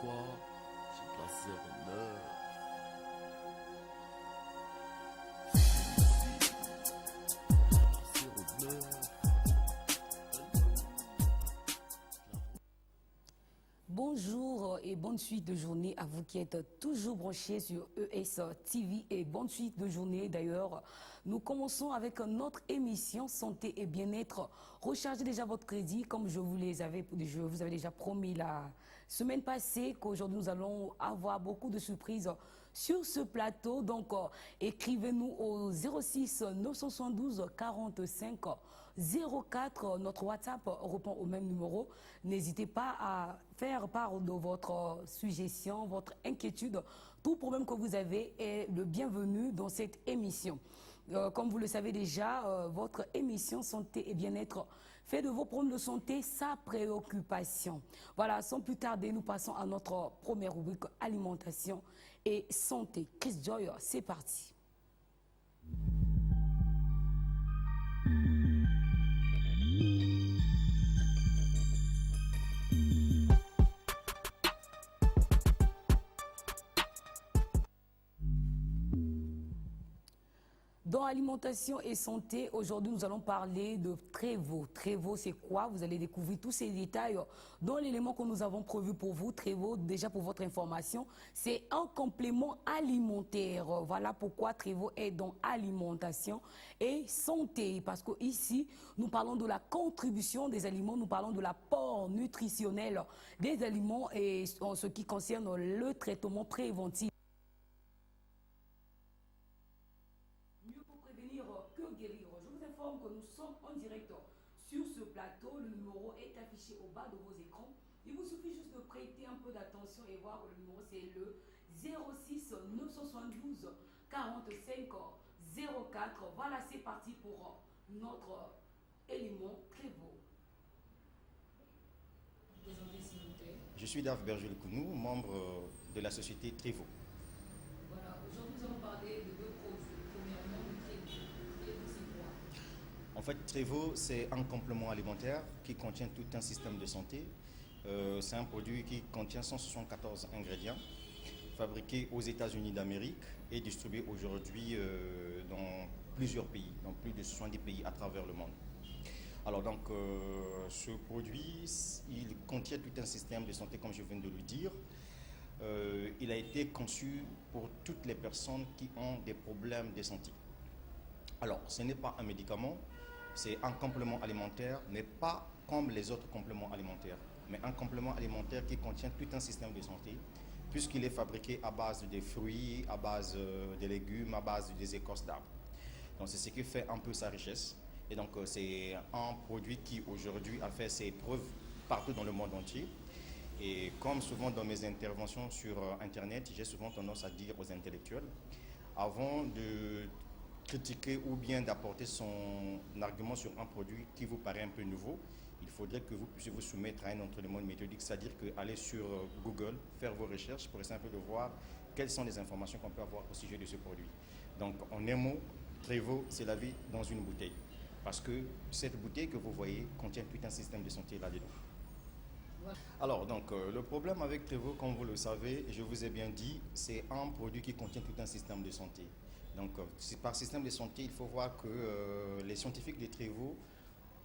quoi? J'ai de la 09. J'ai de la 09. Bonjour et bonne suite de journée à vous qui êtes toujours branchés sur ES TV et bonne suite de journée d'ailleurs. Nous commençons avec notre émission Santé et Bien-être. Rechargez déjà votre crédit comme je vous avais déjà promis la semaine passée qu'aujourd'hui nous allons avoir beaucoup de surprises sur ce plateau. Donc écrivez-nous au 06 972 45 04. Notre WhatsApp répond au même numéro. N'hésitez pas à faire part de votre suggestion, votre inquiétude. Tout problème que vous avez est le bienvenu dans cette émission. Comme vous le savez déjà, votre émission Santé et Bien-être fait de vos problèmes de santé sa préoccupation. Voilà, sans plus tarder, nous passons à notre première rubrique alimentation et santé. Chris Joy, c'est parti. Dans alimentation et santé, aujourd'hui nous allons parler de Trévo. Trévo, c'est quoi? Vous allez découvrir tous ces détails dans l'élément que nous avons prévu pour vous. Trévo, déjà pour votre information, c'est un complément alimentaire. Voilà pourquoi Trévo est dans alimentation et santé. Parce qu'ici, nous parlons de la contribution des aliments, nous parlons de l'apport nutritionnel des aliments et en ce qui concerne le traitement préventif. Que guérir. Je vous informe que nous sommes en direct sur ce plateau. Le numéro est affiché au bas de vos écrans. Il vous suffit juste de prêter un peu d'attention et voir que le numéro c'est le 06 972 45 04. Voilà, c'est parti pour notre élément Trévo. Présentez s'il vous plaît. Je suis Dave Berger-Lecounou, membre de la société Trévo. Voilà, aujourd'hui nous allons parler de deux produits. Premièrement, le Trévo. Trévo, c'est quoi? En fait, Trévo, c'est un complément alimentaire qui contient tout un système de santé. C'est un produit qui contient 174 ingrédients, fabriqué aux États-Unis d'Amérique et distribué aujourd'hui dans plusieurs pays, dans plus de 70 pays à travers le monde. Alors donc, ce produit, il contient tout un système de santé, comme je viens de le dire. Il a été conçu pour toutes les personnes qui ont des problèmes de santé. Alors, ce n'est pas un médicament, c'est un complément alimentaire, mais pas comme les autres compléments alimentaires, mais un complément alimentaire qui contient tout un système de santé, puisqu'il est fabriqué à base de fruits, à base de légumes, à base des écorces d'arbres. Donc, c'est ce qui fait un peu sa richesse. Et donc, c'est un produit qui aujourd'hui a fait ses preuves partout dans le monde entier. Et comme souvent dans mes interventions sur Internet, j'ai souvent tendance à dire aux intellectuels, avant de critiquer ou bien d'apporter son argument sur un produit qui vous paraît un peu nouveau, il faudrait que vous puissiez vous soumettre à un entraînement méthodique, c'est-à-dire aller sur Google, faire vos recherches pour essayer un peu de voir quelles sont les informations qu'on peut avoir au sujet de ce produit. Donc, en un mot, Trévo, c'est la vie dans une bouteille. Parce que cette bouteille que vous voyez contient tout un système de santé là-dedans. Alors, donc, le problème avec Trévo, comme vous le savez, je vous ai bien dit, c'est un produit qui contient tout un système de santé. Donc, par système de santé, il faut voir que les scientifiques de Trévo,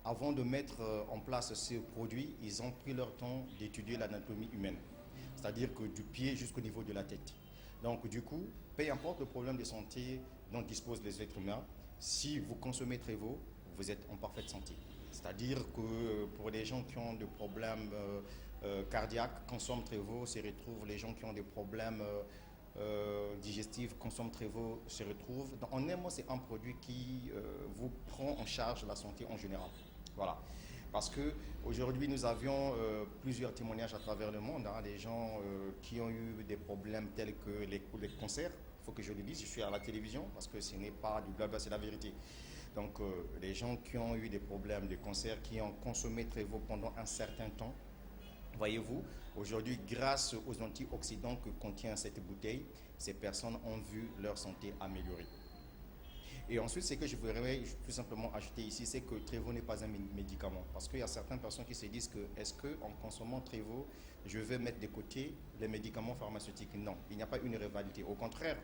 avant de mettre en place ce produit, ils ont pris leur temps d'étudier l'anatomie humaine. C'est-à-dire que du pied jusqu'au niveau de la tête. Donc, du coup, peu importe le problème de santé dont disposent les êtres humains, si vous consommez Trévo, vous êtes en parfaite santé. C'est-à-dire que pour les gens qui ont des problèmes cardiaques, consomment Trévo, se retrouvent. Les gens qui ont des problèmes digestifs, consomment Trévo, se retrouvent. En un mot, c'est un produit qui vous prend en charge la santé en général. Voilà. Parce qu'aujourd'hui, nous avions plusieurs témoignages à travers le monde, hein, des gens qui ont eu des problèmes tels que les cancers. Il faut que je le dise, je suis à la télévision parce que ce n'est pas du blabla, c'est la vérité. Donc, les gens qui ont eu des problèmes de cancer, qui ont consommé Trévo pendant un certain temps, voyez-vous, aujourd'hui, grâce aux antioxydants que contient cette bouteille, ces personnes ont vu leur santé améliorer. Et ensuite, ce que je voudrais tout simplement ajouter ici, c'est que Trevo n'est pas un médicament. Parce qu'il y a certaines personnes qui se disent que est-ce qu'en consommant Trevo, je vais mettre de côté les médicaments pharmaceutiques? Non, il n'y a pas une rivalité. Au contraire,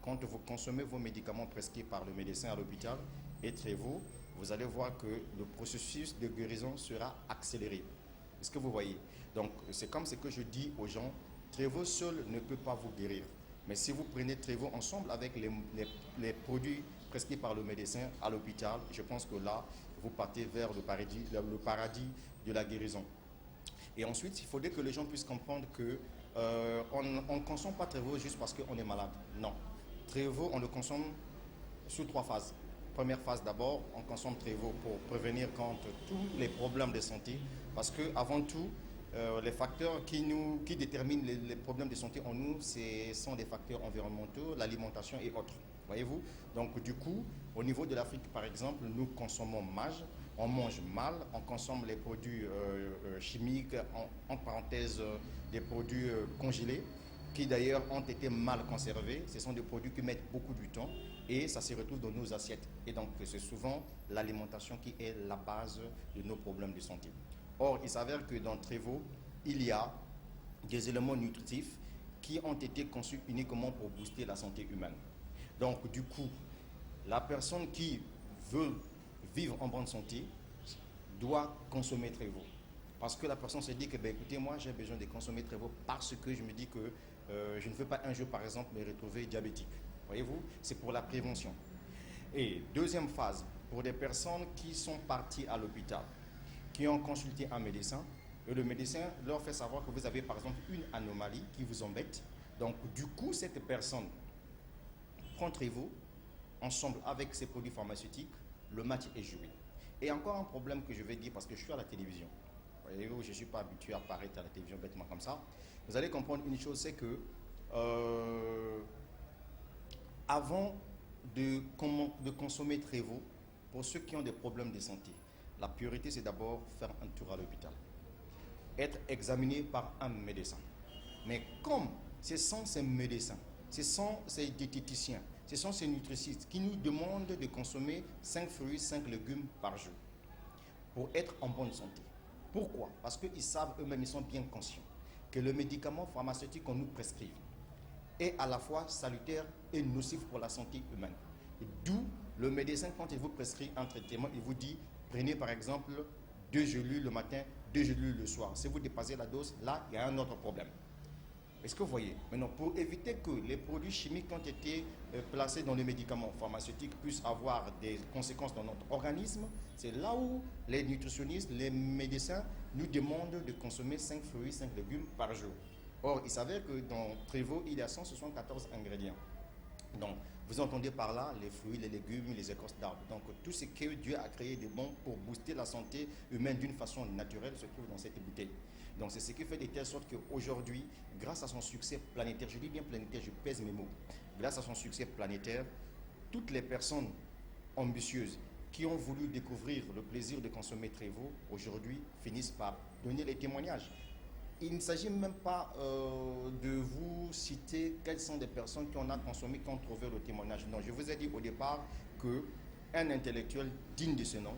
quand vous consommez vos médicaments prescrits par le médecin à l'hôpital et Trevo, vous allez voir que le processus de guérison sera accéléré. Est-ce que vous voyez? Donc, c'est comme ce que je dis aux gens, Trevo seul ne peut pas vous guérir. Mais si vous prenez Trevo ensemble avec les produits prescrits par le médecin à l'hôpital, je pense que là, vous partez vers le paradis de la guérison. Et ensuite, il faudrait que les gens puissent comprendre que on ne consomme pas Trevo juste parce qu'on est malade. Non. Trevo, on le consomme sous 3 phases. Première phase d'abord, on consomme Trevo pour prévenir contre tous les problèmes de santé. Parce que avant tout, les facteurs qui déterminent les problèmes de santé en nous, ce sont des facteurs environnementaux, l'alimentation et autres. Voyez-vous? Donc du coup, au niveau de l'Afrique par exemple, nous consommons mal, on mange mal, on consomme les produits chimiques, en parenthèse des produits congelés, qui d'ailleurs ont été mal conservés. Ce sont des produits qui mettent beaucoup de temps et ça se retrouve dans nos assiettes. Et donc c'est souvent l'alimentation qui est la base de nos problèmes de santé. Or, il s'avère que dans Trevo, il y a des éléments nutritifs qui ont été conçus uniquement pour booster la santé humaine. Donc, du coup, la personne qui veut vivre en bonne santé doit consommer Trevo. Parce que la personne se dit que, écoutez, moi, j'ai besoin de consommer Trevo parce que je me dis que je ne veux pas un jour, par exemple, me retrouver diabétique. Voyez-vous, c'est pour la prévention. Et deuxième phase, pour des personnes qui sont parties à l'hôpital, qui ont consulté un médecin, et le médecin leur fait savoir que vous avez par exemple une anomalie qui vous embête. Donc du coup, cette personne prend Trevo ensemble avec ses produits pharmaceutiques, le match est joué. Et encore un problème que je vais dire parce que je suis à la télévision. Voyez-vous, je ne suis pas habitué à apparaître à la télévision bêtement comme ça. Vous allez comprendre une chose, c'est que avant de consommer Trevo, pour ceux qui ont des problèmes de santé, la priorité, c'est d'abord faire un tour à l'hôpital. Être examiné par un médecin. Mais comme ce sont ces médecins, ce sont ces diététiciens, ce sont ces nutritionnistes qui nous demandent de consommer 5 fruits, 5 légumes par jour pour être en bonne santé. Pourquoi? Parce qu'ils savent eux-mêmes, ils sont bien conscients que le médicament pharmaceutique qu'on nous prescrit est à la fois salutaire et nocif pour la santé humaine. D'où le médecin, quand il vous prescrit un traitement, il vous dit prenez par exemple 2 gélules le matin, 2 gélules le soir. Si vous dépassez la dose, là, il y a un autre problème. Est-ce que vous voyez? Maintenant, pour éviter que les produits chimiques qui ont été placés dans les médicaments pharmaceutiques puissent avoir des conséquences dans notre organisme, c'est là où les nutritionnistes, les médecins nous demandent de consommer 5 fruits, 5 légumes par jour. Or, il s'avère que dans Trevo, il y a 174 ingrédients. Donc, vous entendez par là les fruits, les légumes, les écorces d'arbres. Donc, tout ce que Dieu a créé de bon pour booster la santé humaine d'une façon naturelle se trouve dans cette bouteille. Donc, c'est ce qui fait de telle sorte qu'aujourd'hui, grâce à son succès planétaire, je dis bien planétaire, je pèse mes mots, grâce à son succès planétaire, toutes les personnes ambitieuses qui ont voulu découvrir le plaisir de consommer Trevo, aujourd'hui, finissent par donner les témoignages. Il ne s'agit même pas de vous citer quelles sont des personnes qui en ont consommé, qui ont trouvé le témoignage. Non, je vous ai dit au départ qu'un intellectuel digne de ce nom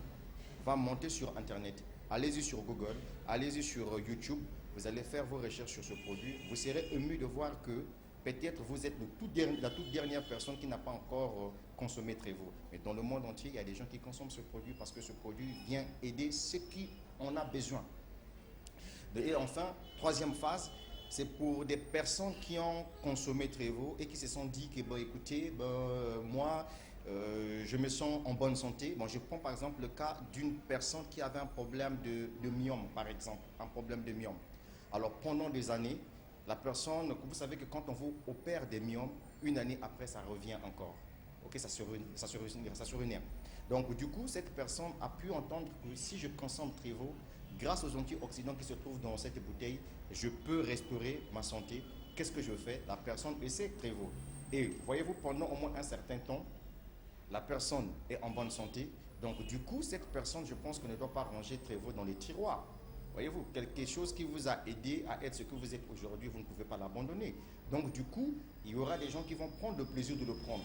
va monter sur Internet. Allez-y sur Google, allez-y sur YouTube, vous allez faire vos recherches sur ce produit. Vous serez ému de voir que peut-être vous êtes la toute dernière personne qui n'a pas encore consommé Trevo. Mais dans le monde entier, il y a des gens qui consomment ce produit parce que ce produit vient aider ceux qui en ont besoin. Et enfin, troisième phase, c'est pour des personnes qui ont consommé Trevo et qui se sont dit que, écoutez, moi, je me sens en bonne santé. Bon, je prends par exemple le cas d'une personne qui avait un problème de myome, par exemple, un problème de myome. Alors, pendant des années, la personne, vous savez que quand on vous opère des myomes, une année après, ça revient encore. Ok, ça se réunit. Donc, du coup, cette personne a pu entendre que si je consomme Trevo, grâce aux antioxydants qui se trouvent dans cette bouteille, je peux restaurer ma santé. Qu'est-ce que je fais? La personne essaie Trevo. Et voyez-vous, pendant au moins un certain temps, la personne est en bonne santé. Donc, du coup, cette personne, je pense qu'on ne doit pas ranger Trevo dans les tiroirs. Voyez-vous, quelque chose qui vous a aidé à être ce que vous êtes aujourd'hui, vous ne pouvez pas l'abandonner. Donc, du coup, il y aura des gens qui vont prendre le plaisir de le prendre.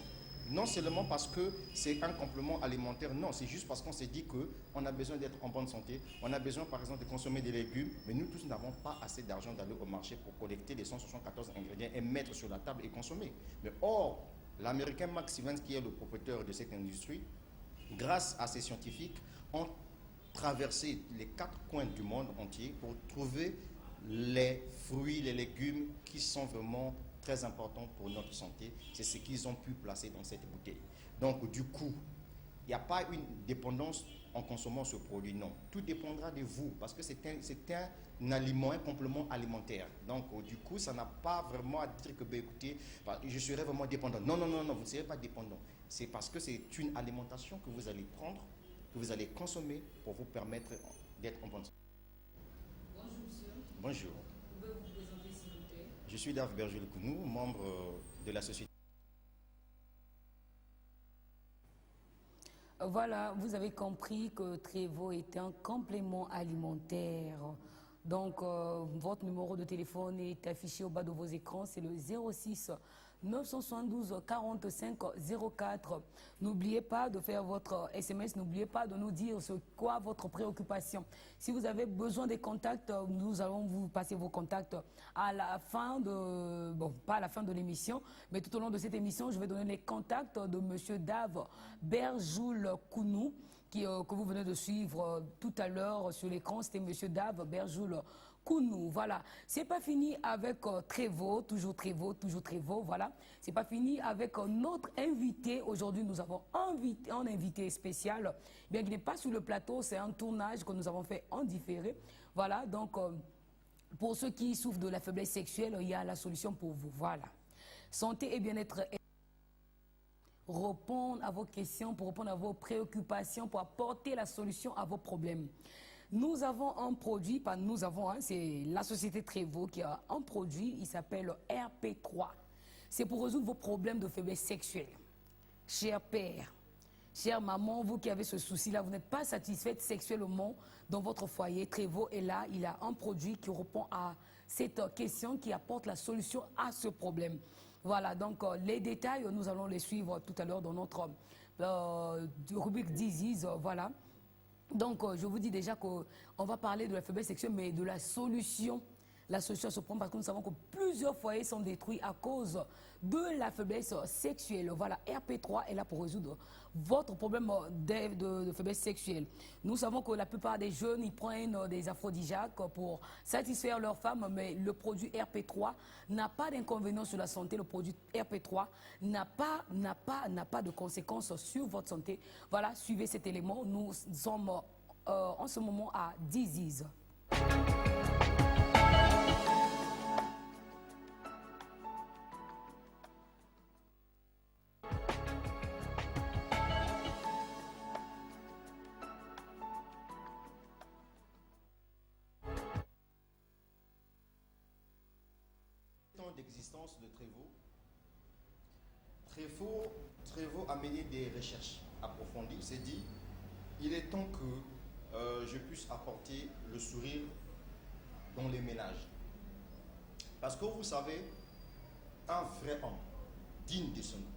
Non seulement parce que c'est un complément alimentaire, non, c'est juste parce qu'on s'est dit qu'on a besoin d'être en bonne santé, on a besoin par exemple de consommer des légumes, mais nous tous n'avons pas assez d'argent d'aller au marché pour collecter les 174 ingrédients et mettre sur la table et consommer. Mais or, l'Américain Mark Stevens, qui est le propriétaire de cette industrie, grâce à ces scientifiques, ont traversé les 4 coins du monde entier pour trouver les fruits, les légumes qui sont vraiment très importants pour notre santé. C'est ce qu'ils ont pu placer dans cette bouteille. Donc du coup, il n'y a pas une dépendance en consommant ce produit, non. Tout dépendra de vous, parce que c'est un aliment, un complément alimentaire. Donc du coup, ça n'a pas vraiment à dire que, ben, écoutez, je serai vraiment dépendant. Non, non, non, non, vous ne serez pas dépendant. C'est parce que c'est une alimentation que vous allez prendre, que vous allez consommer pour vous permettre d'être en bonne santé. Bonjour monsieur. Bonjour. Pouvez-vous vous présenter s'il vous plaît? Je suis Dave Berger-Lecounou, membre de la société. Voilà, vous avez compris que Trevo est un complément alimentaire. Donc, votre numéro de téléphone est affiché au bas de vos écrans, c'est le 06 972 45 04. N'oubliez pas de faire votre SMS, n'oubliez pas de nous dire ce quoi votre préoccupation. Si vous avez besoin des contacts, nous allons vous passer vos contacts à la fin de, bon, pas à la fin de l'émission, mais tout au long de cette émission, je vais donner les contacts de monsieur Dave Berjoul-Kounou, que vous venez de suivre tout à l'heure sur l'écran. C'était monsieur Dave Berjoul-Kounou. Voilà, c'est pas fini avec Trevo, toujours Trevo, toujours Trevo. Voilà, c'est pas fini avec notre invité. Aujourd'hui, nous avons un invité spécial, bien qu'il n'est pas sur le plateau. C'est un tournage que nous avons fait en différé. Voilà, donc pour ceux qui souffrent de la faiblesse sexuelle, il y a la solution pour vous. Voilà, santé et bien-être. Répondre à vos questions, pour répondre à vos préoccupations, pour apporter la solution à vos problèmes. Nous avons un produit, pas nous avons, hein, c'est la société Trevo qui a un produit, il s'appelle RP3. C'est pour résoudre vos problèmes de faiblesse sexuelle. Cher père, chère maman, vous qui avez ce souci-là, vous n'êtes pas satisfaite sexuellement dans votre foyer, Trevo est là, il a un produit qui répond à cette question, qui apporte la solution à ce problème. Voilà, donc les détails, nous allons les suivre tout à l'heure dans notre rubrique Disease, voilà. Donc, je vous dis déjà qu'on va parler de la faiblesse sexuelle, mais de la solution. La solution à ce problème, parce que nous savons que plusieurs foyers sont détruits à cause de la faiblesse sexuelle. Voilà, RP3 est là pour résoudre votre problème de faiblesse sexuelle. Nous savons que la plupart des jeunes, ils prennent des aphrodisiaques pour satisfaire leurs femmes, mais le produit RP3 n'a pas d'inconvénient sur la santé. Le produit RP3 n'a pas de conséquences sur votre santé. Voilà, suivez cet élément. Nous sommes en ce moment à Disease. D'existence de Trevo a mené des recherches approfondies. Il s'est dit, il est temps que je puisse apporter le sourire dans les ménages. Parce que vous savez, un vrai homme digne de son nom,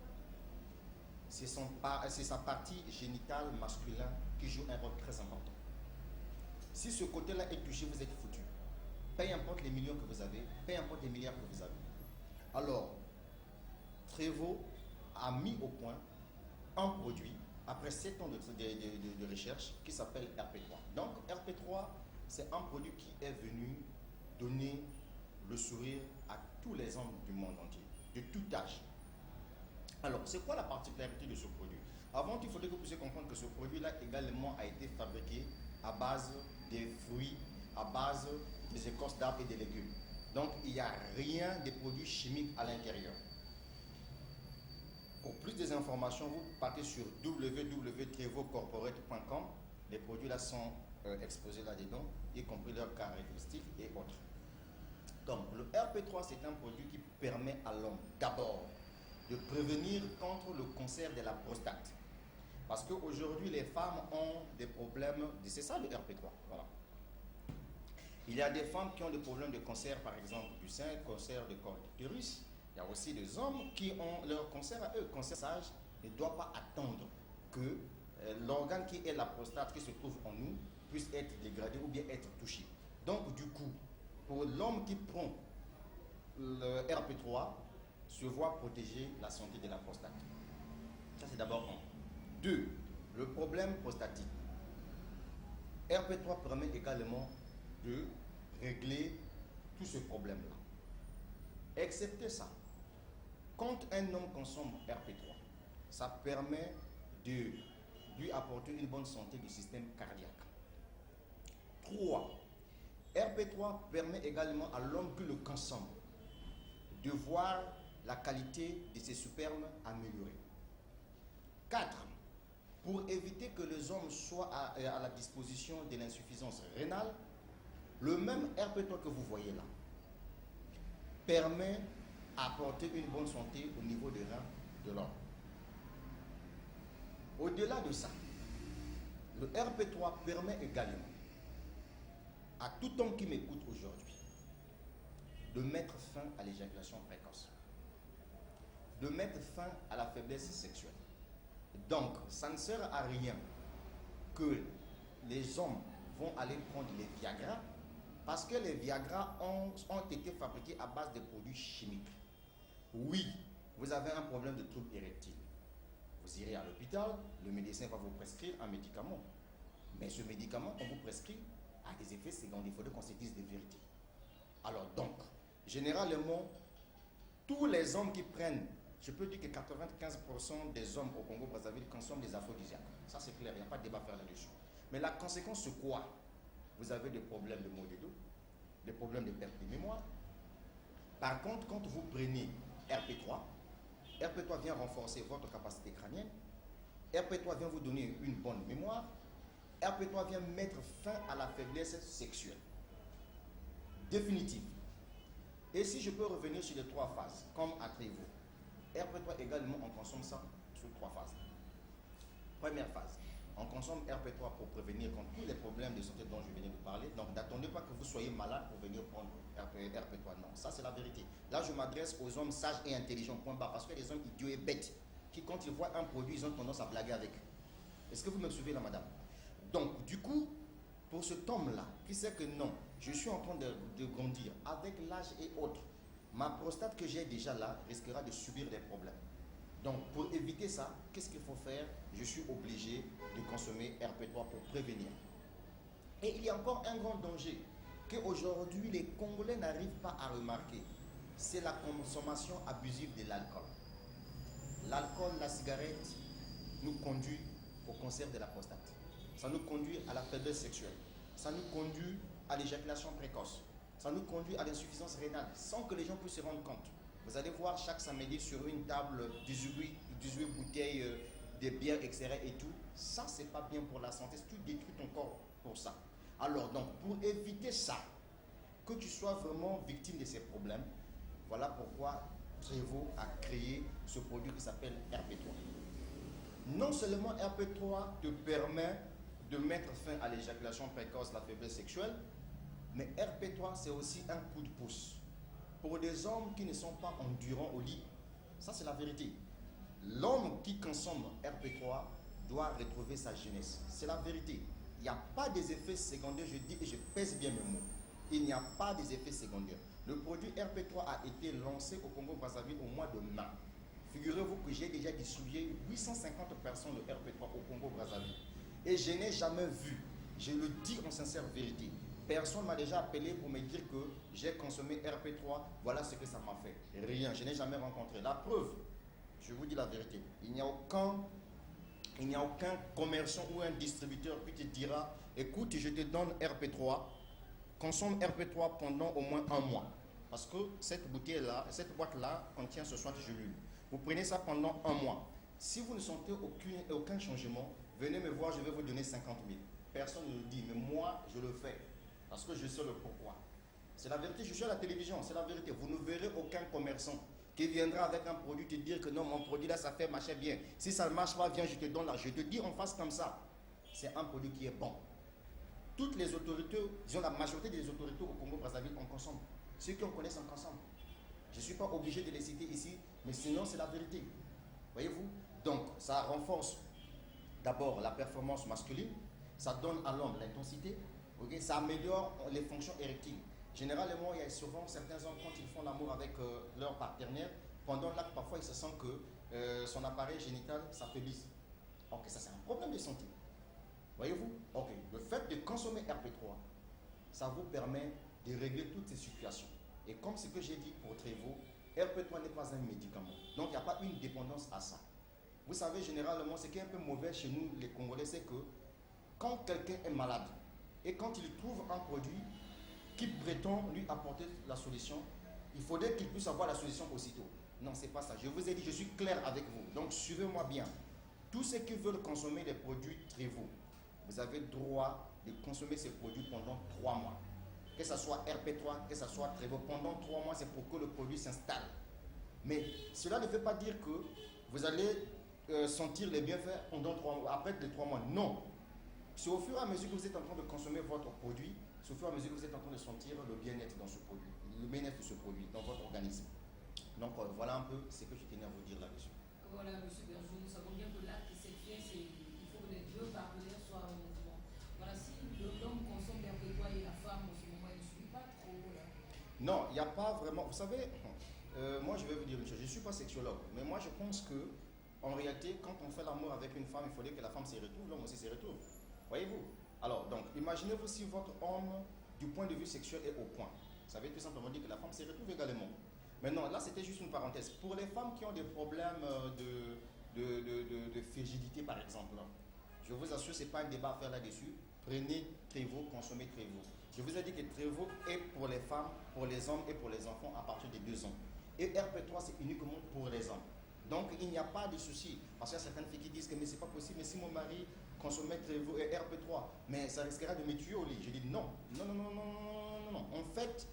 c'est sa partie génitale masculine qui joue un rôle très important. Si ce côté-là est touché, vous êtes foutu. Peu importe les millions que vous avez, peu importe les milliards que vous avez. Alors, Trevo a mis au point un produit, après 7 ans de recherche, qui s'appelle RP3. Donc, RP3, c'est un produit qui est venu donner le sourire à tous les hommes du monde entier, de tout âge. Alors, c'est quoi la particularité de ce produit? Avant, il faudrait que vous puissiez comprendre que ce produit-là également a été fabriqué à base des fruits, à base des écorces d'arbres et des légumes. Donc, il n'y a rien de produits chimiques à l'intérieur. Pour plus d'informations, vous partez sur www.trevocorporate.com. Les produits là sont exposés là-dedans, y compris leurs caractéristiques et autres. Donc, le RP3, c'est un produit qui permet à l'homme, d'abord, de prévenir contre le cancer de la prostate. Parce qu'aujourd'hui, les femmes ont des problèmes, c'est ça le RP3, voilà. Il y a des femmes qui ont des problèmes de cancer, par exemple, du sein, cancer de col utérus. Il y a aussi des hommes qui ont leur cancer à eux, cancer sage, ne doit pas attendre que l'organe qui est la prostate qui se trouve en nous puisse être dégradé ou bien être touché. Donc du coup, pour l'homme qui prend le RP3, se voit protéger la santé de la prostate. Ça c'est d'abord un. 2. Le problème prostatique. RP3 permet également de régler tout ce problème-là. Excepté ça, quand un homme consomme RP3, ça permet de lui apporter une bonne santé du système cardiaque. 3. RP3 permet également à l'homme qui le consomme de voir la qualité de ses spermes améliorée. 4. Pour éviter que les hommes soient à la disposition de l'insuffisance rénale, le même RP3 que vous voyez là permet d'apporter une bonne santé au niveau des reins de l'homme. Au-delà de ça, le RP3 permet également à tout homme qui m'écoute aujourd'hui de mettre fin à l'éjaculation précoce, de mettre fin à la faiblesse sexuelle. Donc, ça ne sert à rien que les hommes vont aller prendre les Viagra parce que les Viagra ont été fabriqués à base de produits chimiques. Oui, vous avez un problème de trouble érectile. Vous irez à l'hôpital, le médecin va vous prescrire un médicament. Mais ce médicament qu'on vous prescrit a des effets secondaires. Il faudrait qu'on se dise des vérités. Alors donc, généralement, tous les hommes qui prennent, je peux dire que 95% des hommes au Congo-Brazzaville consomment des aphrodisiaques. Ça c'est clair, il n'y a pas de débat à faire là-dessus. Mais la conséquence c'est quoi? Vous avez des problèmes de maux de dos, des problèmes de perte de mémoire. Par contre, quand vous prenez RP3 vient renforcer votre capacité crânienne, RP3 vient vous donner une bonne mémoire, RP3 vient mettre fin à la faiblesse sexuelle définitive. Et si je peux revenir sur les 3 phases, comme Atrevo, RP3 également, on consomme ça sur 3 phases. Première phase, on consomme RP3 pour prévenir contre tous les problèmes de santé dont je venais de parler. Donc n'attendez pas que vous soyez malade pour venir prendre RP3. Non, ça c'est la vérité. Là je m'adresse aux hommes sages et intelligents, point barre, parce que les hommes idiots et bêtes, qui quand ils voient un produit, ils ont tendance à blaguer avec. Est-ce que vous me suivez là, madame? Donc du coup, pour cet homme-là, qui sait que non, je suis en train de grandir, avec l'âge et autres, ma prostate que j'ai déjà là risquera de subir des problèmes. Donc, pour éviter ça, qu'est-ce qu'il faut faire? Je suis obligé de consommer RP3 pour prévenir. Et il y a encore un grand danger qu'aujourd'hui les Congolais n'arrivent pas à remarquer. C'est la consommation abusive de l'alcool. L'alcool, la cigarette nous conduit au cancer de la prostate. Ça nous conduit à la faiblesse sexuelle. Ça nous conduit à l'éjaculation précoce. Ça nous conduit à l'insuffisance rénale sans que les gens puissent se rendre compte. Vous allez voir chaque samedi sur une table 18 bouteilles de bière, etc. et tout. Ça, c'est pas bien pour la santé. Tu détruis ton corps pour ça. Alors, donc, pour éviter ça, que tu sois vraiment victime de ces problèmes, voilà pourquoi Trevo a créé ce produit qui s'appelle RP3. Non seulement RP3 te permet de mettre fin à l'éjaculation précoce, la faiblesse sexuelle, mais RP3, c'est aussi un coup de pouce. Pour des hommes qui ne sont pas endurants au lit, ça c'est la vérité. L'homme qui consomme RP3 doit retrouver sa jeunesse. C'est la vérité. Il n'y a pas des effets secondaires, je dis et je pèse bien mes mots. Il n'y a pas des effets secondaires. Le produit RP3 a été lancé au Congo-Brazzaville au mois de mai. Figurez-vous que j'ai déjà distribué 850 personnes de RP3 au Congo-Brazzaville. Et je n'ai jamais vu, je le dis en sincère vérité, personne ne m'a déjà appelé pour me dire que j'ai consommé RP3, voilà ce que ça m'a fait. Rien, je n'ai jamais rencontré. La preuve, je vous dis la vérité, il n'y a aucun commerçant ou un distributeur qui te dira, écoute, je te donne RP3, consomme RP3 pendant au moins 1 mois. Parce que cette bouteille-là, cette boîte-là contient 60 gélules. Vous prenez ça pendant 1 mois. Si vous ne sentez aucun changement, venez me voir, je vais vous donner 50 000. Personne ne le dit, mais moi, je le fais. Parce que je sais le pourquoi. C'est la vérité, je suis à la télévision, c'est la vérité. Vous ne verrez aucun commerçant qui viendra avec un produit te dire que non, mon produit là, ça fait marcher bien. Si ça ne marche pas, viens, je te donne là. Je te dis en face comme ça. C'est un produit qui est bon. Toutes les autorités, disons la majorité des autorités au Congo-Brazzaville en consomment. Ceux qui en connaissent en consomment. Je ne suis pas obligé de les citer ici, mais sinon c'est la vérité. Voyez-vous? Donc, ça renforce d'abord la performance masculine, ça donne à l'homme l'intensité, okay? Ça améliore les fonctions érectiles. Généralement, il y a souvent certains hommes, quand ils font l'amour avec leur partenaire, pendant l'acte, parfois, il se sent que son appareil génital s'affaiblisse. Ok, ça c'est un problème de santé. Voyez-vous? Ok, le fait de consommer RP3, ça vous permet de régler toutes ces situations. Et comme ce que j'ai dit pour Trevo, RP3 n'est pas un médicament. Donc, il n'y a pas une dépendance à ça. Vous savez, généralement, ce qui est un peu mauvais chez nous, les Congolais, c'est que quand quelqu'un est malade et quand il trouve un produit qui prétend lui apporter la solution, il faudrait qu'il puisse avoir la solution aussitôt. Non, c'est pas ça. Je vous ai dit, je suis clair avec vous. Donc, suivez-moi bien. Tous ceux qui veulent consommer des produits Trevo, vous avez droit de consommer ces produits pendant 3 mois. Que ce soit RP3, que ce soit Trevo, pendant 3 mois, c'est pour que le produit s'installe. Mais cela ne veut pas dire que vous allez sentir les bienfaits pendant 3 mois, après les 3 mois. Non. C'est au fur et à mesure que vous êtes en train de consommer votre produit, c'est au fur et à mesure que vous êtes en train de sentir le bien-être dans ce produit, le bien-être de ce produit dans votre organisme. Donc voilà un peu ce que je tenais à vous dire là-dessus. Voilà, M. Bergeau, nous savons bien que l'acte sexuel, il faut que les deux partenaires soient en mouvement. Voilà, si l'homme consomme RP3 et la femme en ce moment, elle ne suit pas trop là. Non, il n'y a pas vraiment. Vous savez, moi je vais vous dire une chose, je ne suis pas sexologue, mais moi je pense que en réalité, quand on fait l'amour avec une femme, il faudrait que la femme s'y retrouve, l'homme aussi s'y retrouve. Voyez-vous? Alors, donc, imaginez-vous si votre homme, du point de vue sexuel, est au point. Ça veut tout simplement dire que la femme s'y retrouve également. Maintenant, là, c'était juste une parenthèse. Pour les femmes qui ont des problèmes de frigidité, par exemple, je vous assure, ce n'est pas un débat à faire là-dessus. Prenez Trevo, consommez Trevo. Je vous ai dit que Trevo est pour les femmes, pour les hommes et pour les enfants à partir de 2 ans. Et RP3, c'est uniquement pour les hommes. Donc, il n'y a pas de souci. Parce qu'il y a certaines filles qui disent que mais c'est pas possible, mais si mon mari consommait Trevo et RP3, mais ça risquerait de me tuer au lit. Je dis non. Non, non, non, non, non, non, non. En fait,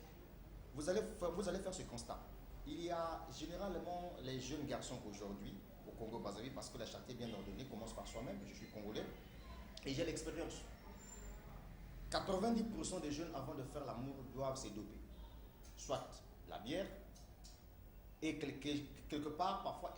vous allez faire ce constat. Il y a généralement les jeunes garçons aujourd'hui, au Congo-Brazzaville, parce que la charité bien ordonnée commence par soi-même, je suis congolais, et j'ai l'expérience. 90% des jeunes, avant de faire l'amour, doivent se doper. Soit la bière, et quelque part, parfois,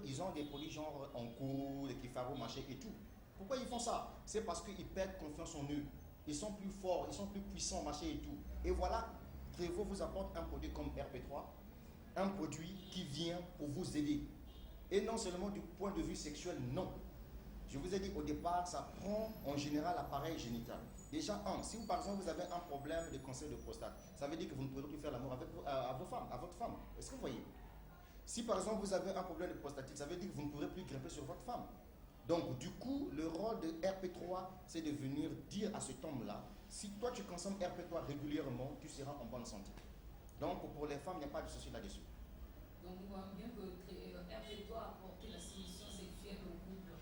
ils ont des produits genre en cours, les kifaro, machin et tout. Pourquoi ils font ça? C'est parce qu'ils perdent confiance en eux. Ils sont plus forts, ils sont plus puissants, machin et tout. Et voilà, Trevo vous apporte un produit comme RP3, un produit qui vient pour vous aider. Et non seulement du point de vue sexuel, non. Je vous ai dit au départ, ça prend en général l'appareil génital. Déjà, si vous, par exemple, vous avez un problème de cancer de prostate, ça veut dire que vous ne pourrez plus faire l'amour avec votre femme. Est-ce que vous voyez? Si par exemple vous avez un problème de prostatite, ça veut dire que vous ne pourrez plus grimper sur votre femme. Donc du coup, le rôle de RP3, c'est de venir dire à cet homme-là, si toi tu consommes RP3 régulièrement, tu seras en bonne santé. Donc pour les femmes, il n'y a pas de souci là-dessus. Donc nous voyons bien que RP3 a apporté la soumission sexuelle au couple.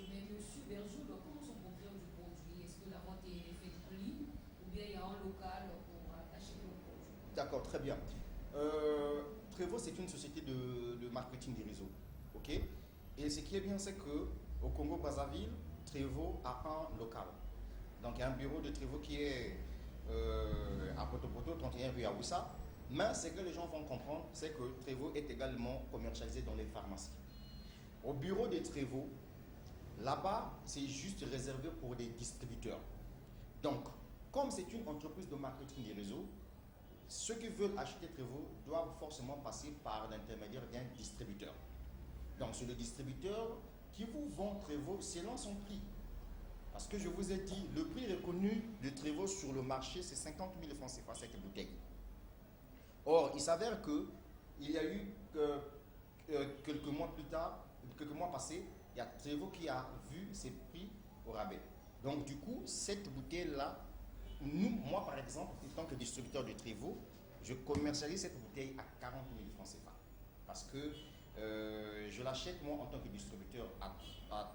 Mais M. Bergeau, comment sont propriétaires du produit? Est-ce que la vente est faite en ligne ou bien il y a un local pour acheter le produit? D'accord, très bien. Trevo, c'est une société de marketing des réseaux. Ok? Et ce qui est bien, c'est que au Congo-Brazzaville, Trevo a un local. Donc il y a un bureau de Trevo qui est à Potopoto, 31 rue Aoussa. Mais ce que les gens vont comprendre, c'est que Trevo est également commercialisé dans les pharmacies. Au bureau de Trevo, là-bas, c'est juste réservé pour des distributeurs. Donc, comme c'est une entreprise de marketing des réseaux, ceux qui veulent acheter Trevo doivent forcément passer par l'intermédiaire d'un distributeur. Donc, c'est le distributeur qui vous vend Trevo selon son prix. Parce que je vous ai dit, le prix reconnu de Trevo sur le marché, c'est 50 000 francs CFA cette bouteille. Or, il s'avère qu'il y a eu quelques mois plus tard, quelques mois passés, il y a Trevo qui a vu ses prix au rabais. Donc, du coup, cette bouteille-là, moi par exemple, en tant que distributeur de Trevo, je commercialise cette bouteille à 40 000 francs CFA. Parce que je l'achète moi en tant que distributeur à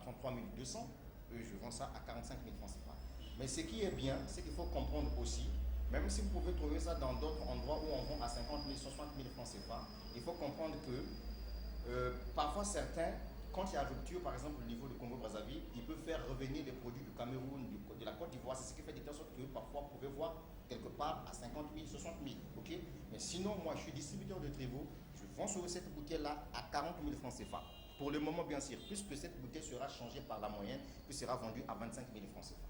33 200, je vends ça à 45 000 francs CFA. Mais ce qui est bien, c'est qu'il faut comprendre aussi, même si vous pouvez trouver ça dans d'autres endroits où on vend à 50 000, 60 000 francs CFA, il faut comprendre que parfois certains, quand il y a rupture, par exemple au niveau du Congo-Brazzaville, ils peuvent faire revenir des produits du Cameroun, de la Côte d'Ivoire. C'est ce qui fait de telle sorte que parfois vous pouvez voir quelque part à 50 000, 60 000. Okay? Mais sinon, moi je suis distributeur de Trevo, je vends sur cette bouteille-là à 40 000 francs CFA. Pour le moment, bien sûr, puisque cette bouteille sera changée par la moyenne, qui sera vendue à 25 000 francs CFA.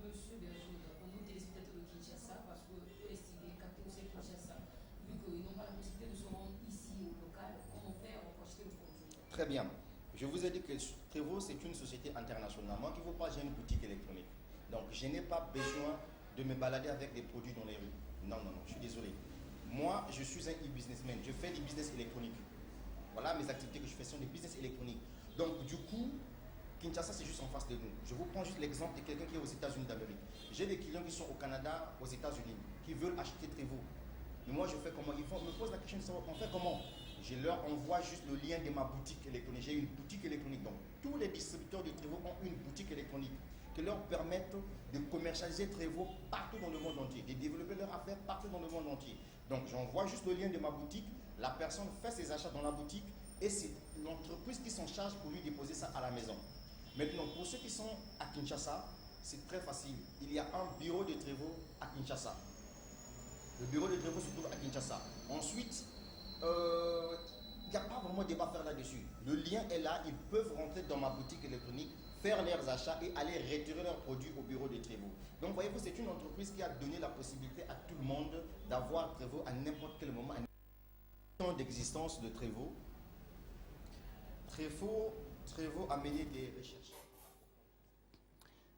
Monsieur Bergeau, pour nos téléspectateurs de Kinshasa, parce que eux estiment capter aussi Kinshasa, vu qu'ils n'ont pas la possibilité de se rendre ici au local, comment faire pour acheter le produit? Très bien. Je vous ai dit que Trevo, c'est une société internationale. Moi qui ne veux pas, j'ai une boutique électronique. Donc, je n'ai pas besoin de me balader avec des produits dans les rues. Non, non, non, je suis désolé. Moi, je suis un e-businessman. Je fais des business électroniques. Voilà, mes activités que je fais sont des business électroniques. Donc, du coup, Kinshasa, c'est juste en face de nous. Je vous prends juste l'exemple de quelqu'un qui est aux États-Unis d'Amérique. J'ai des clients qui sont au Canada, aux États-Unis, qui veulent acheter Trevo. Mais moi, je fais comment? Ils me posent la question de savoir on fait comment. Je leur envoie juste le lien de ma boutique électronique. J'ai une boutique électronique. Donc, tous les distributeurs de Trevo ont une boutique électronique qui leur permettent de commercialiser Trevo partout dans le monde entier, de développer leurs affaires partout dans le monde entier. Donc, j'envoie juste le lien de ma boutique. La personne fait ses achats dans la boutique et c'est l'entreprise qui s'en charge pour lui déposer ça à la maison. Maintenant, pour ceux qui sont à Kinshasa, c'est très facile. Il y a un bureau de Trevo à Kinshasa. Le bureau de Trevo se trouve à Kinshasa. Ensuite, il n'y a pas vraiment de débat à faire là-dessus. Le lien est là, ils peuvent rentrer dans ma boutique électronique, faire leurs achats et aller retirer leurs produits au bureau de Trevo. Donc voyez-vous, c'est une entreprise qui a donné la possibilité à tout le monde d'avoir Trevo à n'importe quel moment. D'existence de Trevo. Trevo a mené des recherches.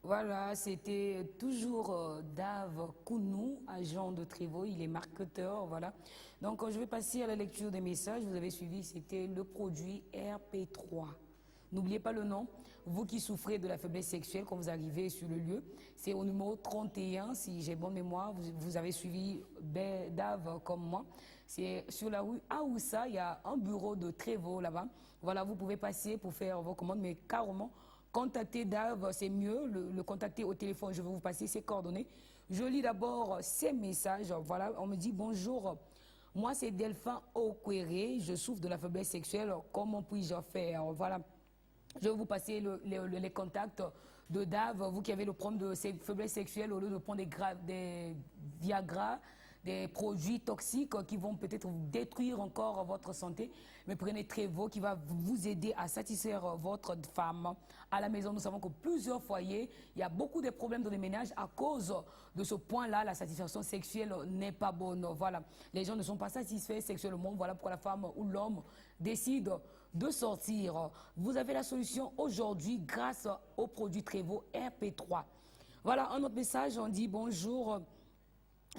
Voilà, c'était toujours Dave Kounou, agent de Trevo, il est marketeur, voilà. Donc je vais passer à la lecture des messages, vous avez suivi, c'était le produit RP3. N'oubliez pas le nom, vous qui souffrez de la faiblesse sexuelle quand vous arrivez sur le lieu, c'est au numéro 31, si j'ai bonne mémoire, vous avez suivi Dave comme moi. C'est sur la rue Aoussa, il y a un bureau de Trevo là-bas. Voilà, vous pouvez passer pour faire vos commandes, mais carrément, contacter Dave, c'est mieux, le contacter au téléphone, je vais vous passer ses coordonnées. Je lis d'abord ses messages, voilà, on me dit bonjour, moi c'est Delphin Okwere, je souffre de la faiblesse sexuelle, comment puis-je faire? Voilà, je vais vous passer les contacts de Dave, vous qui avez le problème de ces faiblesses sexuelles, au lieu de prendre des Viagra, des produits toxiques qui vont peut-être détruire encore votre santé. Mais prenez Trevo qui va vous aider à satisfaire votre femme. À la maison, nous savons que plusieurs foyers, il y a beaucoup de problèmes dans les ménages à cause de ce point-là. La satisfaction sexuelle n'est pas bonne. Voilà. Les gens ne sont pas satisfaits sexuellement. Voilà pourquoi la femme ou l'homme décide de sortir. Vous avez la solution aujourd'hui grâce au produit Trevo RP3. Voilà, un autre message, on dit bonjour.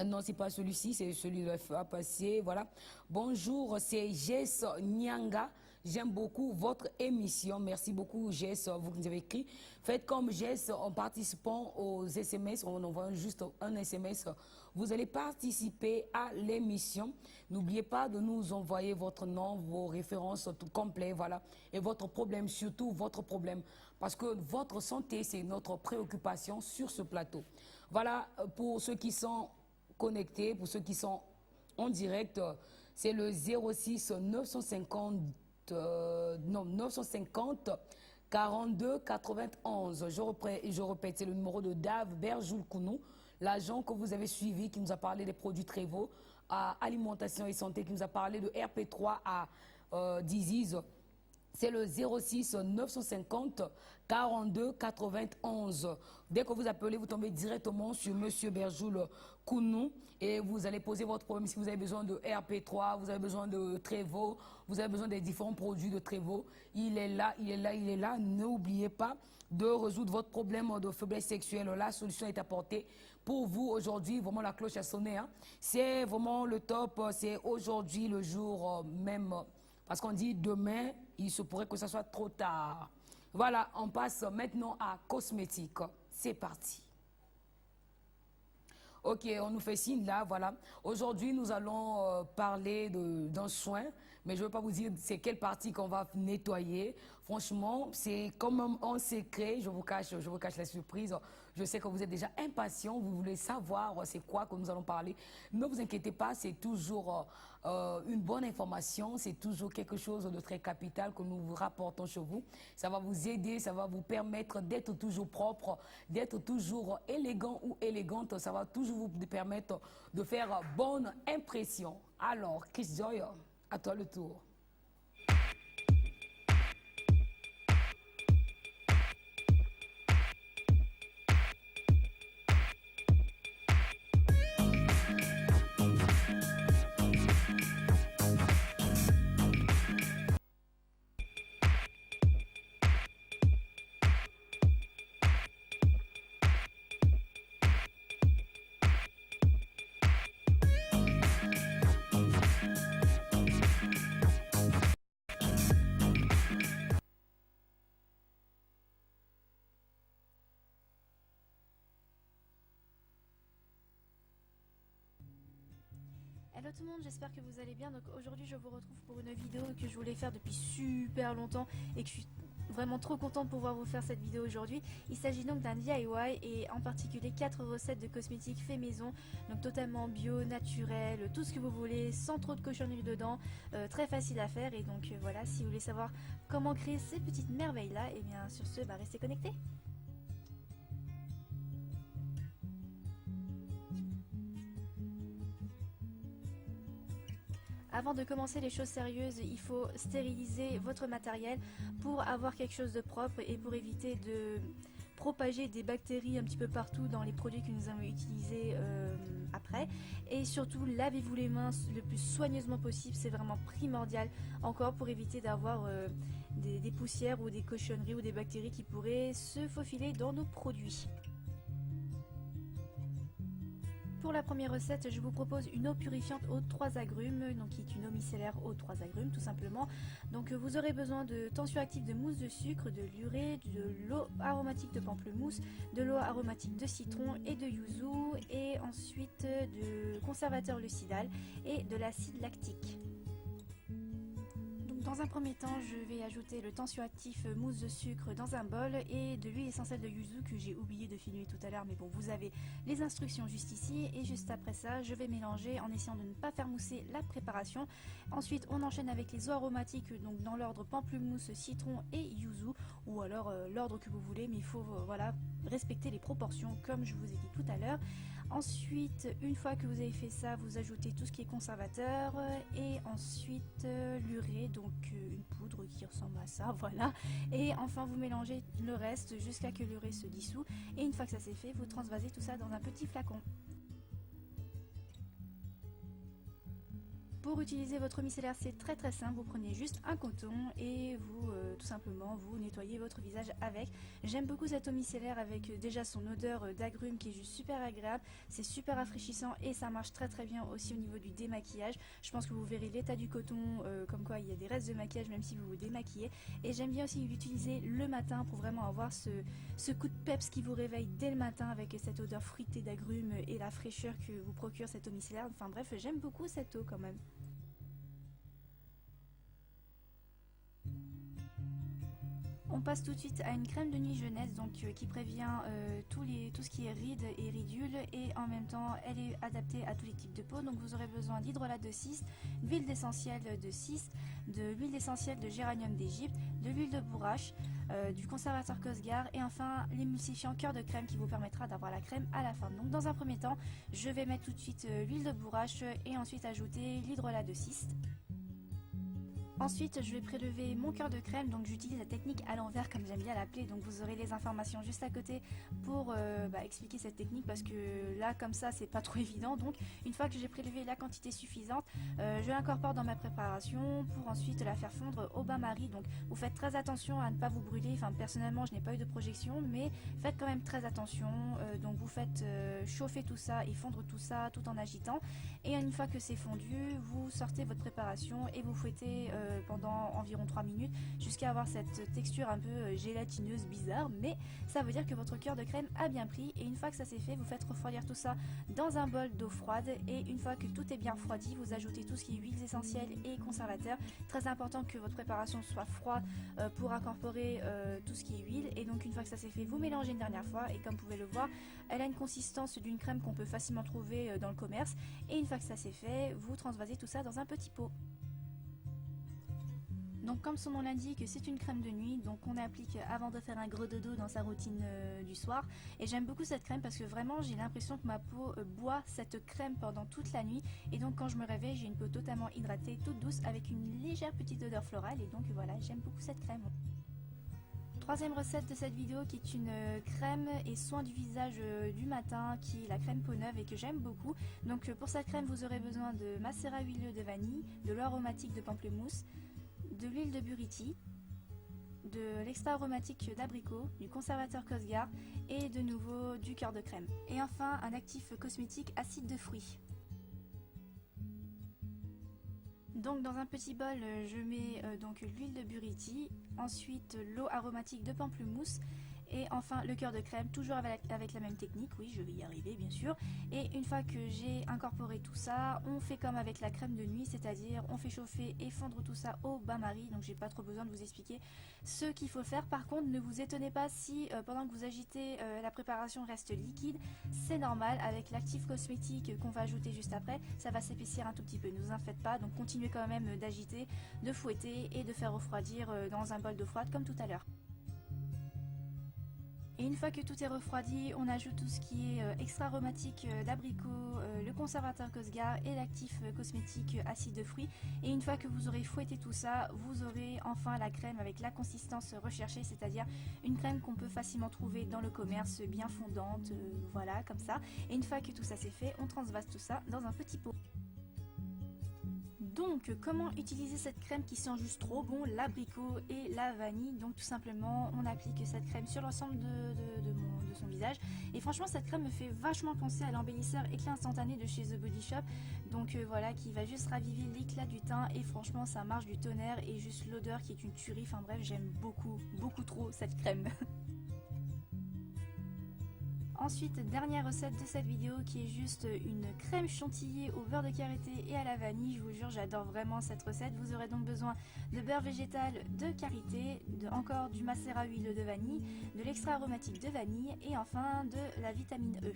Non, c'est pas celui-ci, c'est celui de la passé. Voilà. Bonjour, c'est Jess Nyanga. J'aime beaucoup votre émission. Merci beaucoup, Jess, vous qui nous avez écrit. Faites comme Jess en participant aux SMS. On envoie juste un SMS. Vous allez participer à l'émission. N'oubliez pas de nous envoyer votre nom, vos références tout complets, voilà. Et votre problème, surtout votre problème. Parce que votre santé, c'est notre préoccupation sur ce plateau. Voilà, pour ceux qui sont connectés, pour ceux qui sont en direct, c'est le 06 950 42 91. Je répète, c'est le numéro de Dave Berjoul Kounou, l'agent que vous avez suivi, qui nous a parlé des produits Trevo à alimentation et santé, qui nous a parlé de RP3 à disease. C'est le 06 950 42 91. Dès que vous appelez, vous tombez directement sur Monsieur Berjoul Kounou et vous allez poser votre problème. Si vous avez besoin de RP3, vous avez besoin de Trevo, vous avez besoin des différents produits de Trevo, il est là, il est là, il est là. N'oubliez pas de résoudre votre problème de faiblesse sexuelle. La solution est apportée pour vous aujourd'hui. Vraiment, la cloche a sonné. Hein. C'est vraiment le top. C'est aujourd'hui le jour même. Parce qu'on dit demain, il se pourrait que ce soit trop tard. Voilà, on passe maintenant à cosmétique. C'est parti. Ok, on nous fait signe là, voilà. Aujourd'hui, nous allons parler d'un soin, mais je ne veux pas vous dire c'est quelle partie qu'on va nettoyer. Franchement, c'est comme un secret, je vous cache la surprise. Je sais que vous êtes déjà impatients, vous voulez savoir c'est quoi que nous allons parler. Ne vous inquiétez pas, c'est toujours une bonne information, c'est toujours quelque chose de très capital que nous vous rapportons chez vous. Ça va vous aider, ça va vous permettre d'être toujours propre, d'être toujours élégant ou élégante. Ça va toujours vous permettre de faire bonne impression. Alors, Chris Joy, à toi le tour. Hello tout le monde, j'espère que vous allez bien. Donc aujourd'hui je vous retrouve pour une vidéo que je voulais faire depuis super longtemps et que je suis vraiment trop contente de pouvoir vous faire cette vidéo aujourd'hui. Il s'agit donc d'un DIY et en particulier 4 recettes de cosmétiques fait maison, donc totalement bio, naturel, tout ce que vous voulez, sans trop de cochonneries dedans, très facile à faire. Et donc voilà, si vous voulez savoir comment créer ces petites merveilles là, et bien sur ce, restez connectés. Avant de commencer les choses sérieuses, il faut stériliser votre matériel pour avoir quelque chose de propre et pour éviter de propager des bactéries un petit peu partout dans les produits que nous allons utiliser après. Et surtout, lavez-vous les mains le plus soigneusement possible, c'est vraiment primordial encore pour éviter d'avoir des poussières ou des cochonneries ou des bactéries qui pourraient se faufiler dans nos produits. Pour la première recette, je vous propose une eau purifiante aux 3 agrumes, donc qui est une eau micellaire aux 3 agrumes tout simplement. Donc vous aurez besoin de tensioactif de mousse de sucre, de l'urée, de l'eau aromatique de pamplemousse, de l'eau aromatique de citron et de yuzu, et ensuite de conservateur lucidal et de l'acide lactique. Dans un premier temps, je vais ajouter le tensioactif mousse de sucre dans un bol et de l'huile essentielle de yuzu que j'ai oublié de filmer tout à l'heure, mais bon, vous avez les instructions juste ici. Et juste après ça, je vais mélanger en essayant de ne pas faire mousser la préparation. Ensuite, on enchaîne avec les eaux aromatiques, donc dans l'ordre pamplemousse, citron et yuzu, ou alors l'ordre que vous voulez, mais il faut voilà, respecter les proportions comme je vous ai dit tout à l'heure. Ensuite, une fois que vous avez fait ça, vous ajoutez tout ce qui est conservateur et ensuite l'urée, donc une poudre qui ressemble à ça, voilà. Et enfin, vous mélangez le reste jusqu'à que l'urée se dissout. Et une fois que ça c'est fait, vous transvasez tout ça dans un petit flacon. Pour utiliser votre micellaire, c'est très simple, vous prenez juste un coton et vous, tout simplement, vous nettoyez votre visage avec. J'aime beaucoup cette eau micellaire avec déjà son odeur d'agrumes qui est juste super agréable, c'est super rafraîchissant et ça marche très bien aussi au niveau du démaquillage. Je pense que vous verrez l'état du coton, comme quoi il y a des restes de maquillage même si vous vous démaquillez. Et j'aime bien aussi l'utiliser le matin pour vraiment avoir ce coup de peps qui vous réveille dès le matin avec cette odeur fruitée d'agrumes et la fraîcheur que vous procure cette eau micellaire. Enfin bref, j'aime beaucoup cette eau quand même. On passe tout de suite à une crème de nuit jeunesse donc qui prévient tout ce qui est rides et ridules et en même temps elle est adaptée à tous les types de peau. Donc vous aurez besoin d'hydrolat de cyste, d'huile d'essentiel de cyste, de l'huile d'essentiel de géranium d'Égypte, de l'huile de bourrache, du conservateur Cosgar et enfin l'émulsifiant cœur de crème qui vous permettra d'avoir la crème à la fin. Donc dans un premier temps, je vais mettre tout de suite l'huile de bourrache et ensuite ajouter l'hydrolat de cyste. Ensuite, je vais prélever mon cœur de crème, donc j'utilise la technique à l'envers comme j'aime bien l'appeler, donc vous aurez les informations juste à côté pour expliquer cette technique parce que là comme ça c'est pas trop évident. Donc une fois que j'ai prélevé la quantité suffisante, je l'incorpore dans ma préparation pour ensuite la faire fondre au bain-marie. Donc vous faites très attention à ne pas vous brûler, enfin personnellement je n'ai pas eu de projection mais faites quand même très attention. Donc vous faites chauffer tout ça et fondre tout ça tout en agitant et une fois que c'est fondu, vous sortez votre préparation et vous fouettez pendant environ 3 minutes jusqu'à avoir cette texture un peu gélatineuse bizarre, mais ça veut dire que votre cœur de crème a bien pris. Et une fois que ça c'est fait, vous faites refroidir tout ça dans un bol d'eau froide et une fois que tout est bien refroidi, vous ajoutez tout ce qui est huiles essentielles et conservateurs. Très important que votre préparation soit froide pour incorporer tout ce qui est huile. Et donc une fois que ça c'est fait, vous mélangez une dernière fois et comme vous pouvez le voir, elle a une consistance d'une crème qu'on peut facilement trouver dans le commerce. Et une fois que ça c'est fait, vous transvasez tout ça dans un petit pot. Donc comme son nom l'indique, c'est une crème de nuit, donc on applique avant de faire un gros dodo dans sa routine du soir. Et j'aime beaucoup cette crème parce que vraiment j'ai l'impression que ma peau boit cette crème pendant toute la nuit. Et donc quand je me réveille, j'ai une peau totalement hydratée, toute douce, avec une légère petite odeur florale. Et donc voilà, j'aime beaucoup cette crème. Troisième recette de cette vidéo qui est une crème et soin du visage du matin qui est la crème peau neuve et que j'aime beaucoup. Donc pour cette crème vous aurez besoin de macérat huileux de vanille, de l'eau aromatique de pamplemousse, de l'huile de buriti, de l'extra aromatique d'abricot, du conservateur Cosgar et de nouveau du cœur de crème. Et enfin un actif cosmétique acide de fruits. Donc dans un petit bol, je mets donc l'huile de buriti, ensuite l'eau aromatique de pamplemousse Et enfin le cœur de crème, toujours avec la même technique, oui je vais y arriver bien sûr. Et une fois que j'ai incorporé tout ça, on fait comme avec la crème de nuit, c'est-à-dire on fait chauffer et fondre tout ça au bain-marie. Donc j'ai pas trop besoin de vous expliquer ce qu'il faut faire. Par contre ne vous étonnez pas si pendant que vous agitez la préparation reste liquide, c'est normal. Avec l'actif cosmétique qu'on va ajouter juste après, ça va s'épaissir un tout petit peu, ne vous en faites pas. Donc continuez quand même d'agiter, de fouetter et de faire refroidir dans un bol d'eau froide comme tout à l'heure. Et une fois que tout est refroidi, on ajoute tout ce qui est extra aromatique d'abricot, le conservateur Cosgar et l'actif cosmétique acide de fruits. Et une fois que vous aurez fouetté tout ça, vous aurez enfin la crème avec la consistance recherchée, c'est-à-dire une crème qu'on peut facilement trouver dans le commerce, bien fondante, voilà, comme ça. Et une fois que tout ça c'est fait, on transvase tout ça dans un petit pot. Donc, comment utiliser cette crème qui sent juste trop bon, l'abricot et la vanille? Donc tout simplement, on applique cette crème sur l'ensemble de son visage. Et franchement, cette crème me fait vachement penser à l'embellisseur éclat instantané de chez The Body Shop. Donc voilà, qui va juste raviver l'éclat du teint. Et franchement, ça marche du tonnerre et juste l'odeur qui est une tuerie. Enfin bref, j'aime beaucoup, beaucoup trop cette crème. Ensuite, dernière recette de cette vidéo qui est juste une crème chantilly au beurre de karité et à la vanille. Je vous jure, j'adore vraiment cette recette. Vous aurez donc besoin de beurre végétal de karité, encore du macérat huileux de vanille, de l'extra aromatique de vanille et enfin de la vitamine E.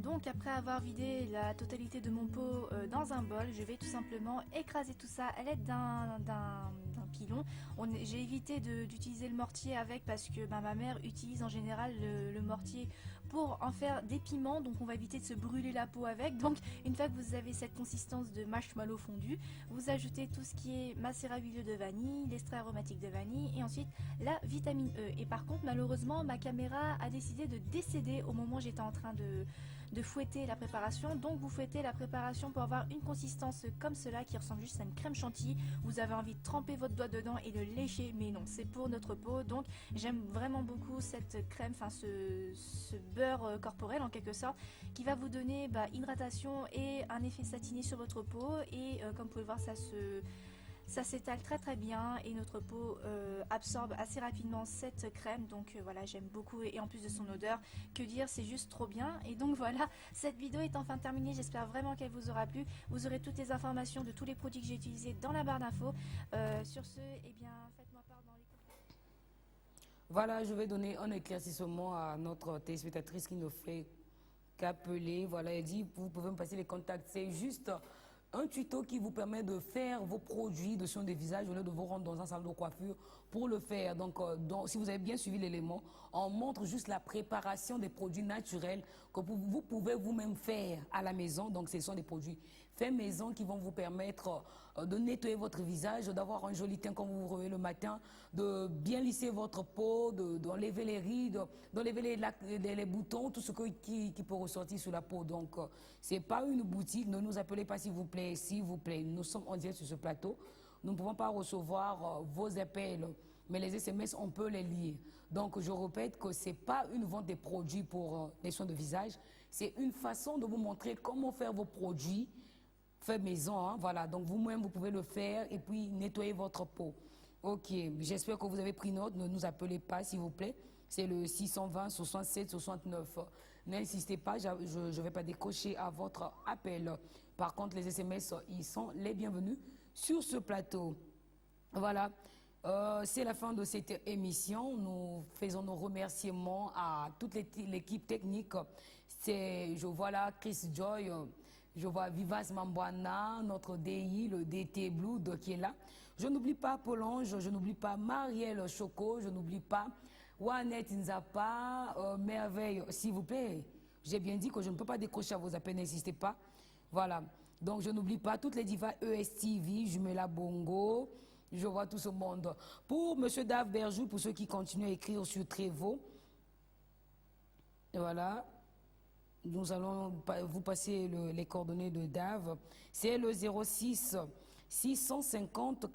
Donc après avoir vidé la totalité de mon pot dans un bol, je vais tout simplement écraser tout ça à l'aide d'un pilon. J'ai évité d'utiliser le mortier avec parce que ma mère utilise en général le mortier pour en faire des piments, donc on va éviter de se brûler la peau avec. Donc une fois que vous avez cette consistance de marshmallow fondu, vous ajoutez tout ce qui est macérat huileux de vanille, l'extrait aromatique de vanille et ensuite la vitamine E. Et par contre malheureusement ma caméra a décidé de décéder au moment où j'étais en train de fouetter la préparation. Donc vous fouettez la préparation pour avoir une consistance comme cela qui ressemble juste à une crème chantilly. Vous avez envie de tremper votre doigt dedans et de lécher, mais non, c'est pour notre peau. Donc j'aime vraiment beaucoup cette crème, enfin ce beurre corporel en quelque sorte, qui va vous donner hydratation et un effet satiné sur votre peau. Et comme vous pouvez voir, ça s'étale très très bien et notre peau absorbe assez rapidement cette crème. Donc voilà, j'aime beaucoup et en plus de son odeur, que dire, c'est juste trop bien. Et donc voilà, cette vidéo est enfin terminée. J'espère vraiment qu'elle vous aura plu. Vous aurez toutes les informations de tous les produits que j'ai utilisés dans la barre d'infos. Sur ce, eh bien, faites-moi part dans les commentaires. Voilà, je vais donner un éclaircissement à notre téléspectatrice qui ne fait qu'appeler. Voilà, elle dit, vous pouvez me passer les contacts. C'est juste un tuto qui vous permet de faire vos produits de soins de visage au lieu de vous rendre dans un salon de coiffure pour le faire. Donc, si vous avez bien suivi l'élément, on montre juste la préparation des produits naturels que vous pouvez vous-même faire à la maison. Donc, ce sont des produits faits maison qui vont vous permettre de nettoyer votre visage, d'avoir un joli teint quand vous vous réveillez le matin, de bien lisser votre peau, d'enlever les rides, d'enlever les boutons, tout ce qui peut ressortir sur la peau. Donc, ce n'est pas une boutique. Ne nous appelez pas s'il vous plaît, s'il vous plaît. Nous sommes en direct sur ce plateau. Nous ne pouvons pas recevoir vos appels, mais les SMS, on peut les lire. Donc, je répète que ce n'est pas une vente des produits pour les soins de visage. C'est une façon de vous montrer comment faire vos produits fait maison, hein, voilà. Donc, vous-même, vous pouvez le faire et puis nettoyer votre peau. Ok, j'espère que vous avez pris note. Ne nous appelez pas, s'il vous plaît. C'est le 620 67 69. N'insistez pas, je ne vais pas décocher à votre appel. Par contre, les SMS, ils sont les bienvenus sur ce plateau. Voilà, c'est la fin de cette émission. Nous faisons nos remerciements à toute l'équipe technique. Je vois là Chris Joy, je vois Vivas Mambwana, notre DI, le DT Blood qui est là. Je n'oublie pas Polange, je n'oublie pas Marielle Choco, je n'oublie pas Wanet Nzapa, Merveille, s'il vous plaît. J'ai bien dit que je ne peux pas décrocher à vos appels, n'insistez pas. Voilà. Donc je n'oublie pas toutes les divas ESTV, Jumela Bongo, je vois tout ce monde. Pour M. Dave Berjou, pour ceux qui continuent à écrire sur Trévo, voilà. Nous allons vous passer les coordonnées de Dave. C'est le 06 650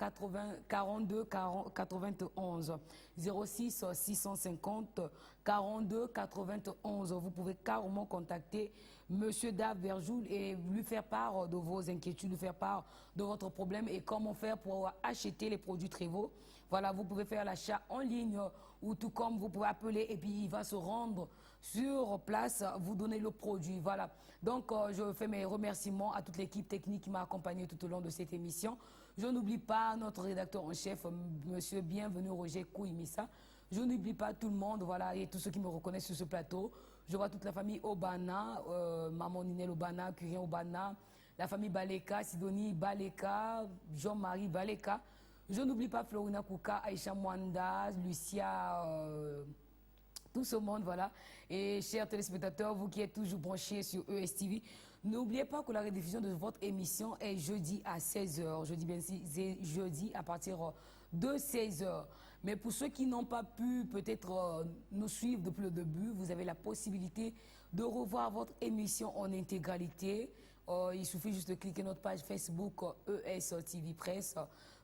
42 91. 06 650 42 91. Vous pouvez carrément contacter Monsieur Dave Berjoul et lui faire part de vos inquiétudes, lui faire part de votre problème et comment faire pour acheter les produits Trévo. Voilà, vous pouvez faire l'achat en ligne ou tout comme vous pouvez appeler et puis il va se rendre sur place, vous donner le produit. Voilà. Donc, je fais mes remerciements à toute l'équipe technique qui m'a accompagné tout au long de cette émission. Je n'oublie pas notre rédacteur en chef, monsieur Bienvenu Roger Kouimissa. Je n'oublie pas tout le monde, voilà, et tous ceux qui me reconnaissent sur ce plateau. Je vois toute la famille Obana, maman Ninel Obana, Curien Obana, la famille Baleka, Sidonie Baleka, Jean-Marie Baleka. Je n'oublie pas Florina Kouka, Aïcha Mwanda, Lucia, tout ce monde, voilà. Et chers téléspectateurs, vous qui êtes toujours branchés sur ESTV, n'oubliez pas que la rediffusion de votre émission est jeudi à 16h. Je dis bien si, c'est jeudi à partir de 16h. Mais pour ceux qui n'ont pas pu peut-être nous suivre depuis le début, vous avez la possibilité de revoir votre émission en intégralité. Il suffit juste de cliquer notre page Facebook ESTV Presse.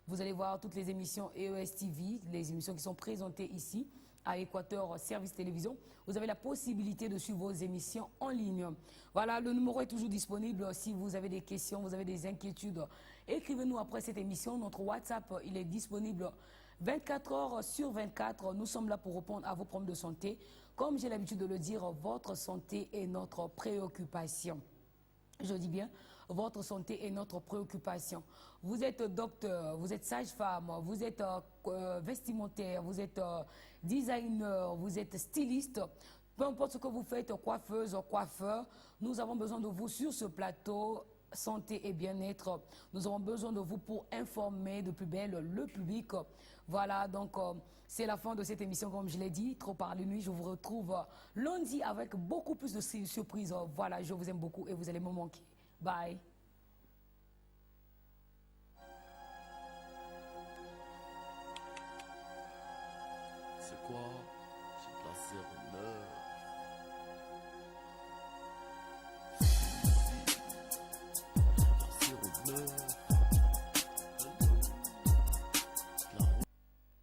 Vous allez voir toutes les émissions ESTV, les émissions qui sont présentées ici à Équateur Service Télévision. Vous avez la possibilité de suivre vos émissions en ligne. Voilà, le numéro est toujours disponible. Si vous avez des questions, vous avez des inquiétudes, écrivez-nous après cette émission. Notre WhatsApp, il est disponible 24 heures sur 24. Nous sommes là pour répondre à vos problèmes de santé. Comme j'ai l'habitude de le dire, votre santé est notre préoccupation. Je dis bien, votre santé est notre préoccupation. Vous êtes docteur, vous êtes sage-femme, vous êtes vestimentaire, vous êtes designer, vous êtes styliste. Peu importe ce que vous faites, coiffeuse, coiffeur, nous avons besoin de vous sur ce plateau santé et bien-être. Nous avons besoin de vous pour informer de plus belle le public. Voilà, donc c'est la fin de cette émission, comme je l'ai dit, Trop par la nuit. Je vous retrouve lundi avec beaucoup plus de surprises. Voilà, je vous aime beaucoup et vous allez me manquer. Bye. C'est quoi?